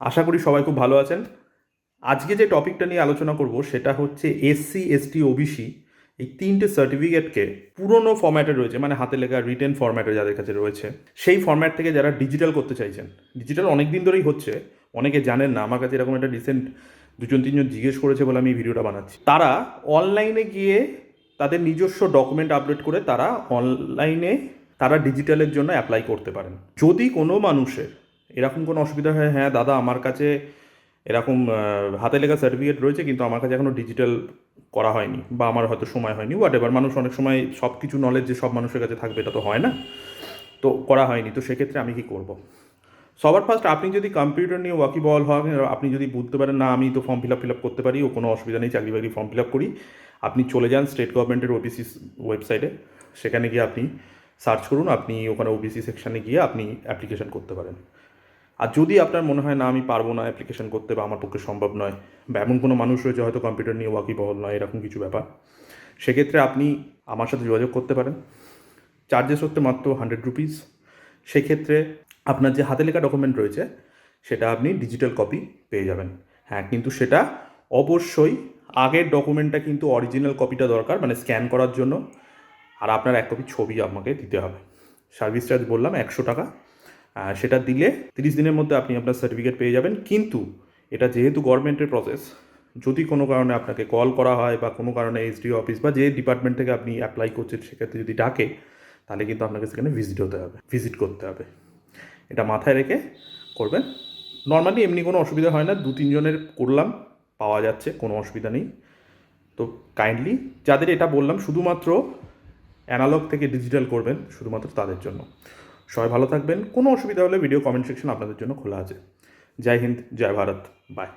আশা করি সবাই খুব ভালো আছেন। আজকে যে টপিকটা নিয়ে আলোচনা করব সেটা হচ্ছে এসসি, এসটি, ওবিসি এই তিনটে সার্টিফিকেটকে পুরনো ফরম্যাটে রয়েছে, মানে হাতে লেখা রিটেন ফরম্যাটে যাদের কাছে রয়েছে, সেই ফরম্যাট থেকে যারা ডিজিটাল করতে চাইছেন। ডিজিটাল অনেক দিন ধরেই হচ্ছে, অনেকে জানেন না। আমার কাছে এরকম একটা রিসেন্ট দুজন তিনজন জিজ্ঞেস করেছে বলে আমি এই ভিডিওটা বানাচ্ছি। তারা অনলাইনে গিয়ে তাদের নিজস্ব ডকুমেন্ট আপলোড করে তারা অনলাইনে তারা ডিজিটালের জন্য অ্যাপ্লাই করতে পারেন। যদি কোনো মানুষের এরকম কোনো অসুবিধা হয়, হ্যাঁ দাদা আমার কাছে এরকম হাতে লেখা সার্টিফিকেট রয়েছে কিন্তু আমার কাছে এখনও ডিজিটাল করা হয়নি, বা আমার হয়তো সময় হয়নি, হোয়াট এভার, মানুষ অনেক সময় সব কিছু নলেজ যে সব মানুষের কাছে থাকবে এটা তো হয় না, তো করা হয়নি, তো সেক্ষেত্রে আমি কি করব? সবার ফার্স্ট, আপনি যদি কম্পিউটার নিয়ে ওয়াকিবহাল হন, আপনি যদি বুঝতে পারেন না আমি তো ফর্ম ফিল আপ করতে পারি, ও কোনো অসুবিধা নেই, চাকরি বাকরি ফর্ম ফিল আপ করি, আপনি চলে যান স্টেট গভর্নমেন্টের ওবিসি ওয়েবসাইটে। সেখানে গিয়ে আপনি সার্চ করুন, আপনি ওখানে ওবিসি সেকশানে গিয়ে আপনি অ্যাপ্লিকেশন করতে পারেন। আর যদি আপনার মনে হয় না আমি পারবো না অ্যাপ্লিকেশন করতে, বা আমার পক্ষে সম্ভব নয়, বা এমন কোনো মানুষ রয়েছে হয়তো কম্পিউটার নিয়ে ওয়াকিবহাল নয়, এরকম কিছু ব্যাপার, সেক্ষেত্রে আপনি আমার সাথে যোগাযোগ করতে পারেন। চার্জেস হচ্ছে মাত্র 100 রুপিস। সেক্ষেত্রে আপনার যে হাতে লেখা ডকুমেন্ট রয়েছে সেটা আপনি ডিজিটাল কপি পেয়ে যাবেন। হ্যাঁ, কিন্তু সেটা অবশ্যই আগের ডকুমেন্টটা কিন্তু অরিজিনাল কপিটা দরকার, মানে স্ক্যান করার জন্য। আর আপনার এক কপি ছবি আমাকে দিতে হবে। সার্ভিস চার্জ বললাম 100 টাকা। সেটা দিলে 30 দিনের মধ্যে আপনি আপনার সার্টিফিকেট পেয়ে যাবেন। কিন্তু এটা যেহেতু গভর্নমেন্টের প্রসেস, যদি কোনো কারণে আপনাকে কল করা হয় বা কোনো কারণে এসডিও অফিস বা যে ডিপার্টমেন্ট থেকে আপনি অ্যাপ্লাই করছেন সেক্ষেত্রে যদি ডাকে, তাহলে কিন্তু আপনাকে সেখানে ভিজিট করতে হবে। এটা মাথায় রেখে করবেন। নর্মালি এমনি কোনো অসুবিধা হয় না, 2-3 জনের করলাম, পাওয়া যাচ্ছে, কোনো অসুবিধা নেই। তো কাইন্ডলি যাদের এটা বললাম শুধুমাত্র অ্যানালগ থেকে ডিজিটাল করবেন, শুধুমাত্র তাদের জন্য। সবাই ভালো থাকবেন। কোনো অসুবিধা হলে ভিডিও কমেন্ট সেকশন আপনাদের জন্য খোলা আছে। জয় হিন্দ, জয় ভারত, বাই।